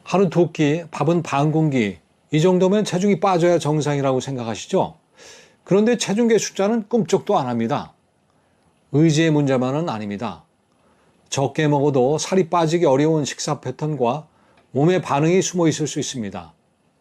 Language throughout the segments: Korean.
하루 두 끼, 밥은 반 공기. 이 정도면 체중이 빠져야 정상이라고 생각하시죠? 그런데 체중계 숫자는 꿈쩍도 안 합니다. 의지의 문제만은 아닙니다. 적게 먹어도 살이 빠지기 어려운 식사 패턴과 몸의 반응이 숨어 있을 수 있습니다.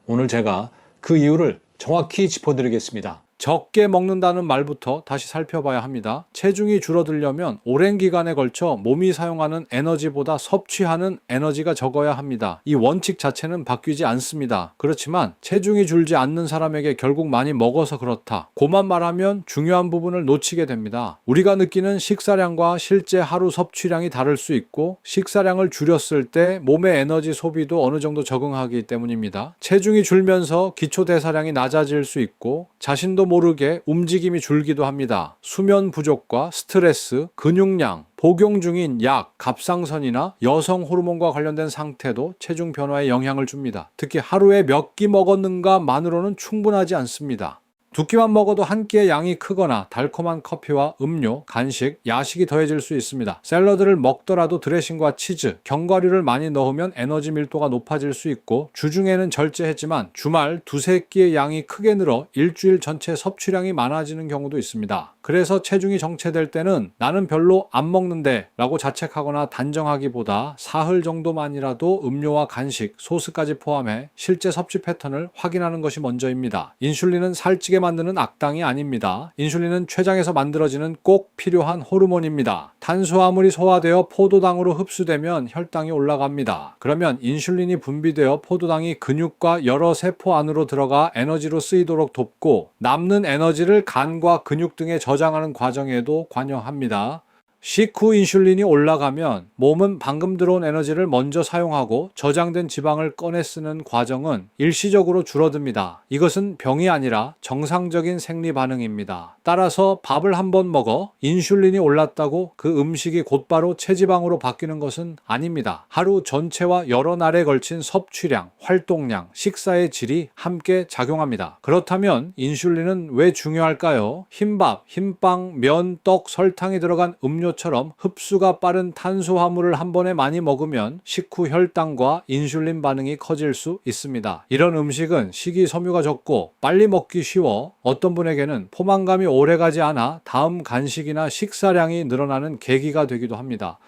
오늘 제가 그 이유를 정확히 짚어드리겠습니다. 적게 먹는다는 말부터 다시 살펴봐야 합니다. 체중이 줄어들려면 오랜 기간에 걸쳐 몸이 사용하는 에너지보다 섭취하는 에너지가 적어야 합니다. 이 원칙 자체는 바뀌지 않습니다. 그렇지만 체중이 줄지 않는 사람에게 결국 많이 먹어서 그렇다. 고만 말하면 중요한 부분을 놓치게 됩니다. 우리가 느끼는 식사량과 실제 하루 섭취량이 다를 수 있고 식사량을 줄였을 때 몸의 에너지 소비도 어느 정도 적응하기 때문입니다. 체중이 줄면서 기초대사량이 낮아질 수 있고 자신도 모르게 움직임이 줄기도 합니다. 수면 부족과 스트레스, 근육량, 복용 중인 약, 갑상선이나 여성 호르몬과 관련된 상태도 체중 변화에 영향을 줍니다. 특히 하루에 몇 끼 먹었는가만으로는 충분하지 않습니다. 두 끼만 먹어도 한 끼의 양이 크거나 달콤한 커피와 음료, 간식, 야식이 더해질 수 있습니다. 샐러드를 먹더라도 드레싱과 치즈, 견과류를 많이 넣으면 에너지 밀도가 높아질 수 있고 주중에는 절제했지만 주말 두세 끼의 양이 크게 늘어 일주일 전체 섭취량이 많아지는 경우도 있습니다. 그래서 체중이 정체될 때는 나는 별로 안 먹는데 라고 자책하거나 단정하기보다 사흘 정도만이라도 음료와 간식, 소스까지 포함해 실제 섭취 패턴을 확인하는 것이 먼저입니다. 인슐린은 살찌게 만드는 악당이 아닙니다. 인슐린은 췌장에서 만들어지는 꼭 필요한 호르몬입니다. 탄수화물이 소화되어 포도당으로 흡수되면 혈당이 올라갑니다. 그러면 인슐린이 분비되어 포도당이 근육과 여러 세포 안으로 들어가 에너지로 쓰이도록 돕고 남는 에너지를 간과 근육 등에 저장하는 과정에도 관여합니다. 식후 인슐린이 올라가면 몸은 방금 들어온 에너지를 먼저 사용하고 저장된 지방을 꺼내 쓰는 과정은 일시적으로 줄어듭니다. 이것은 병이 아니라 정상적인 생리 반응입니다. 따라서 밥을 한 번 먹어 인슐린이 올랐다고 그 음식이 곧바로 체지방으로 바뀌는 것은 아닙니다. 하루 전체와 여러 날에 걸친 섭취량, 활동량, 식사의 질이 함께 작용합니다. 그렇다면 인슐린은 왜 중요할까요? 흰밥, 흰빵, 면, 떡, 설탕이 들어간 음료처럼 흡수가 빠른 탄수화물을 한 번에 많이 먹으면 식후 혈당과 인슐린 반응이 커질 수 있습니다. 이런 음식은 식이섬유가 적고 빨리 먹기 쉬워 어떤 분에게는 포만감이 오래가지 않아 다음 간식이나 식사량이 늘어나는 계기가 되기도 합니다.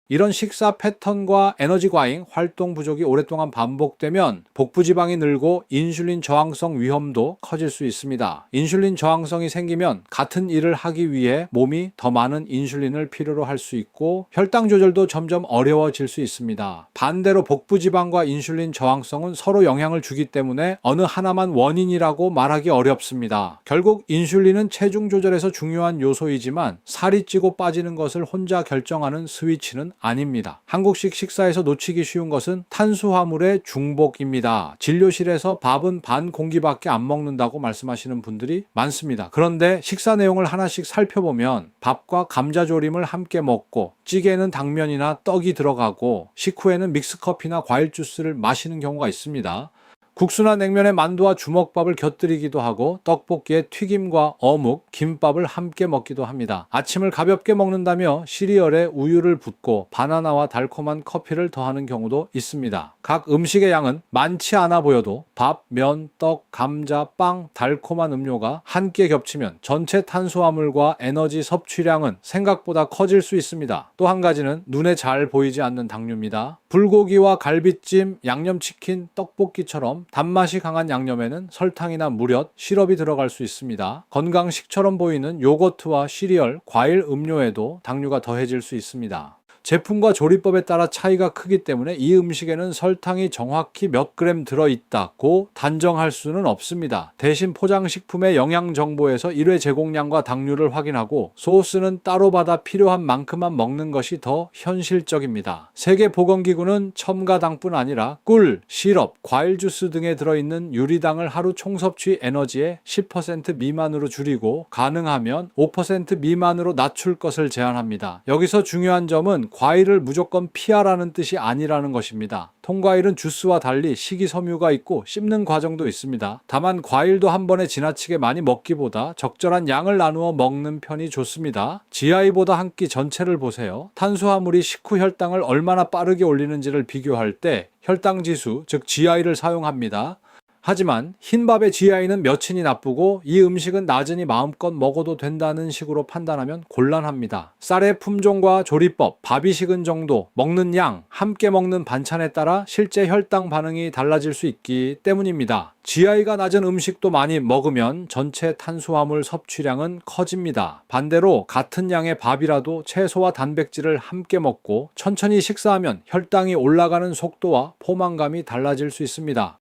이런 식사 패턴과 에너지 과잉, 활동 부족이 오랫동안 반복되면 복부 지방이 늘고 인슐린 저항성 위험도 커질 수 있습니다. 인슐린 저항성이 생기면 같은 일을 하기 위해 몸이 더 많은 인슐린을 필요로 할 수 있고 혈당 조절도 점점 어려워질 수 있습니다. 반대로 복부 지방과 인슐린 저항성은 서로 영향을 주기 때문에 어느 하나만 원인이라고 말하기 어렵습니다. 결국 인슐린은 체중 조절에서 중요한 요소이지만 살이 찌고 빠지는 것을 혼자 결정하는 스위치는 아닙니다. 한국식 식사에서 놓치기 쉬운 것은 탄수화물의 중복입니다. 진료실에서 밥은 반 공기밖에 안 먹는다고 말씀하시는 분들이 많습니다. 그런데 식사 내용을 하나씩 살펴보면 밥과 감자조림을 함께 먹고 찌개에는 당면이나 떡이 들어가고 식후에는 믹스커피나 과일 주스를 마시는 경우가 있습니다. 국수나 냉면에 만두와 주먹밥을 곁들이기도 하고 떡볶이에 튀김과 어묵, 김밥을 함께 먹기도 합니다. 아침을 가볍게 먹는다며 시리얼에 우유를 붓고 바나나와 달콤한 커피를 더하는 경우도 있습니다. 각 음식의 양은 많지 않아 보여도 밥, 면, 떡, 감자, 빵, 달콤한 음료가 함께 겹치면 전체 탄수화물과 에너지 섭취량은 생각보다 커질 수 있습니다. 또 한 가지는 눈에 잘 보이지 않는 당류입니다. 불고기와 갈비찜, 양념치킨, 떡볶이처럼 단맛이 강한 양념에는 설탕이나 무릇, 시럽이 들어갈 수 있습니다. 건강식처럼 보이는 요거트와 시리얼, 과일, 음료에도 당류가 더해질 수 있습니다. 제품과 조리법에 따라 차이가 크기 때문에 이 음식에는 설탕이 정확히 몇 그램 들어있다고 단정할 수는 없습니다. 대신 포장식품의 영양정보에서 1회 제공량과 당류를 확인하고 소스는 따로 받아 필요한 만큼만 먹는 것이 더 현실적입니다. 세계보건기구는 첨가당뿐 아니라 꿀, 시럽, 과일 주스 등에 들어있는 유리당을 하루 총섭취 에너지의 10% 미만으로 줄이고 가능하면 5% 미만으로 낮출 것을 제안합니다. 여기서 중요한 점은 과일을 무조건 피하라는 뜻이 아니라는 것입니다. 통과일은 주스와 달리 식이섬유가 있고 씹는 과정도 있습니다. 다만 과일도 한 번에 지나치게 많이 먹기보다 적절한 양을 나누어 먹는 편이 좋습니다. GI보다 한 끼 전체를 보세요. 탄수화물이 식후 혈당을 얼마나 빠르게 올리는지를 비교할 때 혈당지수, 즉 GI를 사용합니다. 하지만 흰밥의 GI는 몇이니 나쁘고 이 음식은 낮으니 마음껏 먹어도 된다는 식으로 판단하면 곤란합니다. 쌀의 품종과 조리법, 밥이 식은 정도, 먹는 양, 함께 먹는 반찬에 따라 실제 혈당 반응이 달라질 수 있기 때문입니다. GI가 낮은 음식도 많이 먹으면 전체 탄수화물 섭취량은 커집니다. 반대로 같은 양의 밥이라도 채소와 단백질을 함께 먹고 천천히 식사하면 혈당이 올라가는 속도와 포만감이 달라질 수 있습니다.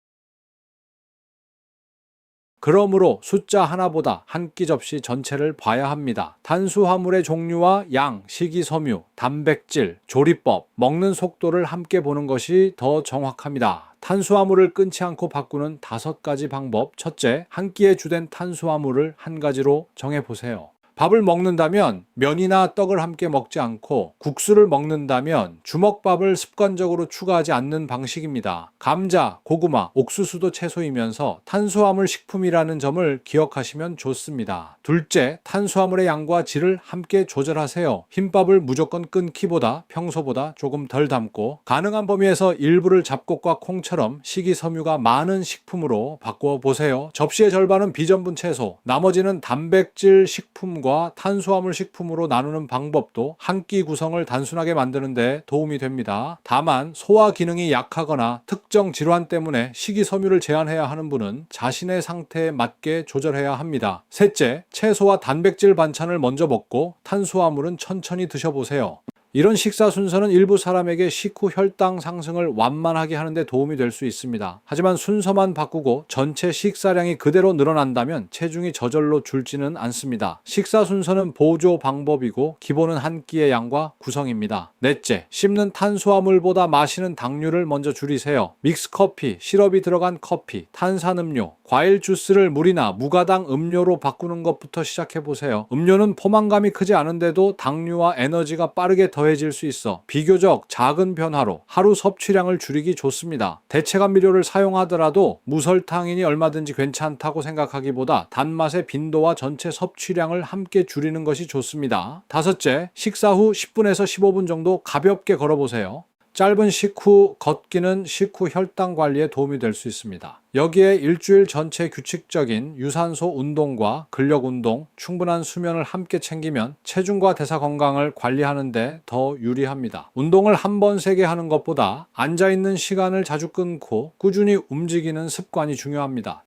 그러므로 숫자 하나보다 한 끼 접시 전체를 봐야 합니다. 탄수화물의 종류와 양, 식이섬유, 단백질, 조리법, 먹는 속도를 함께 보는 것이 더 정확합니다. 탄수화물을 끊지 않고 바꾸는 5가지 방법. 첫째, 한 끼에 주된 탄수화물을 한 가지로 정해보세요. 밥을 먹는다면 면이나 떡을 함께 먹지 않고 국수를 먹는다면 주먹밥을 습관적으로 추가하지 않는 방식입니다. 감자, 고구마, 옥수수도 채소이면서 탄수화물 식품이라는 점을 기억하시면 좋습니다. 둘째, 탄수화물의 양과 질을 함께 조절하세요. 흰밥을 무조건 끊기보다 평소보다 조금 덜 담고 가능한 범위에서 일부를 잡곡과 콩처럼 식이섬유가 많은 식품으로 바꿔 보세요. 접시의 절반은 비전분 채소, 나머지는 단백질 식품과 탄수화물 식품으로 나누는 방법도 한 끼 구성을 단순하게 만드는 데 도움이 됩니다. 다만 소화 기능이 약하거나 특정 질환 때문에 식이섬유를 제한해야 하는 분은 자신의 상태에 맞게 조절해야 합니다. 셋째, 채소와 단백질 반찬을 먼저 먹고 탄수화물은 천천히 드셔보세요. 이런 식사 순서는 일부 사람에게 식후 혈당 상승을 완만하게 하는 데 도움이 될 수 있습니다. 하지만 순서만 바꾸고 전체 식사량이 그대로 늘어난다면 체중이 저절로 줄지는 않습니다. 식사 순서는 보조 방법이고 기본은 한 끼의 양과 구성입니다. 넷째, 씹는 탄수화물보다 마시는 당류를 먼저 줄이세요. 믹스커피, 시럽이 들어간 커피, 탄산음료, 과일 주스를 물이나 무가당 음료로 바꾸는 것부터 시작해보세요. 음료는 포만감이 크지 않은데도 당류와 에너지가 빠르게 더해질 수 있어 비교적 작은 변화로 하루 섭취량을 줄이기 좋습니다. 대체 감미료를 사용하더라도 무설탕이니 얼마든지 괜찮다고 생각하기보다 단맛의 빈도와 전체 섭취량을 함께 줄이는 것이 좋습니다. 다섯째, 식사 후 10분에서 15분 정도 가볍게 걸어보세요. 짧은 식후 걷기는 식후 혈당 관리에 도움이 될 수 있습니다. 여기에 일주일 전체 규칙적인 유산소 운동과 근력 운동, 충분한 수면을 함께 챙기면 체중과 대사 건강을 관리하는 데 더 유리합니다. 운동을 한 번 세게 하는 것보다 앉아있는 시간을 자주 끊고 꾸준히 움직이는 습관이 중요합니다.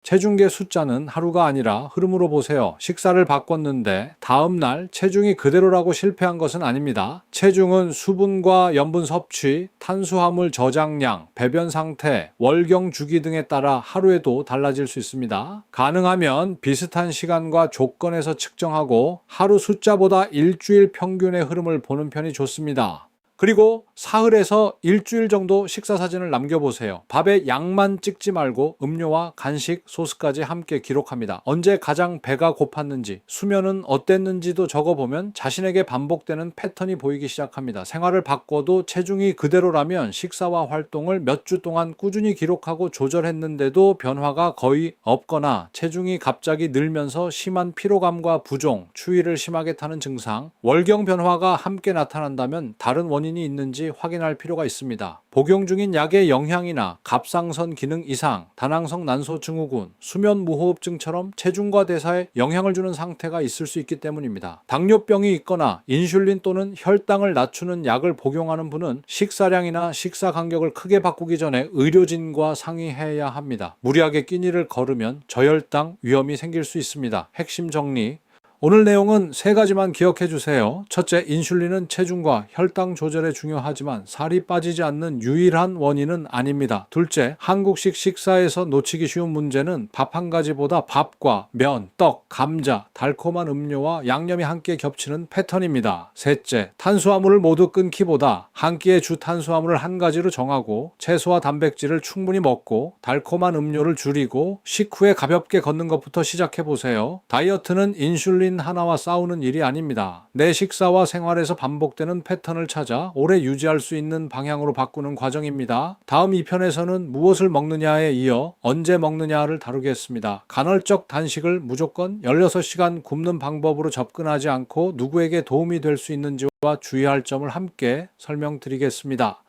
체중계 숫자는 하루가 아니라 흐름으로 보세요. 식사를 바꿨는데 다음날 체중이 그대로라고 실패한 것은 아닙니다. 체중은 수분과 염분 섭취, 탄수화물 저장량, 배변 상태, 월경 주기 등에 따라 하루에도 달라질 수 있습니다. 가능하면 비슷한 시간과 조건에서 측정하고 하루 숫자보다 일주일 평균의 흐름을 보는 편이 좋습니다. 그리고 사흘에서 일주일 정도 식사 사진을 남겨보세요. 밥의 양만 찍지 말고 음료와 간식, 소스까지 함께 기록합니다. 언제 가장 배가 고팠는지, 수면은 어땠는지도 적어보면 자신에게 반복되는 패턴이 보이기 시작합니다. 생활을 바꿔도 체중이 그대로라면 식사와 활동을 몇 주 동안 꾸준히 기록하고 조절했는데도 변화가 거의 없거나 체중이 갑자기 늘면서 심한 피로감과 부종, 추위를 심하게 타는 증상, 월경 변화가 함께 나타난다면 다른 원인이 있는지 확인할 필요가 있습니다. 복용 중인 약의 영향이나 갑상선 기능 이상, 다낭성 난소 증후군, 수면 무호흡증처럼 체중과 대사에 영향을 주는 상태가 있을 수 있기 때문입니다. 당뇨병이 있거나 인슐린 또는 혈당을 낮추는 약을 복용하는 분은 식사량이나 식사 간격을 크게 바꾸기 전에 의료진과 상의해야 합니다. 무리하게 끼니를 걸으면 저혈당 위험이 생길 수 있습니다. 핵심 정리. 오늘 내용은 3가지만 기억해 주세요. 첫째, 인슐린은 체중과 혈당 조절에 중요하지만 살이 빠지지 않는 유일한 원인은 아닙니다. 둘째, 한국식 식사에서 놓치기 쉬운 문제는 밥 한 가지보다 밥과 면, 떡, 감자, 달콤한 음료와 양념이 함께 겹치는 패턴입니다. 셋째, 탄수화물을 모두 끊기보다 한 끼의 주 탄수화물을 한 가지로 정하고 채소와 단백질을 충분히 먹고 달콤한 음료를 줄이고 식후에 가볍게 걷는 것부터 시작해 보세요. 다이어트는 인슐린 비타민 하나와 싸우는 일이 아닙니다. 내 식사와 생활에서 반복되는 패턴을 찾아 오래 유지할 수 있는 방향으로 바꾸는 과정입니다. 다음 2편에서는 무엇을 먹느냐에 이어 언제 먹느냐를 다루겠습니다. 간헐적 단식을 무조건 16시간 굶는 방법으로 접근하지 않고 누구에게 도움이 될 수 있는지와 주의할 점을 함께 설명드리겠습니다.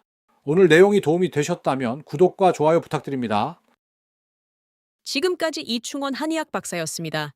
오늘 내용이 도움이 되셨다면 구독과 좋아요 부탁드립니다. 지금까지 이충원 한의학 박사였습니다.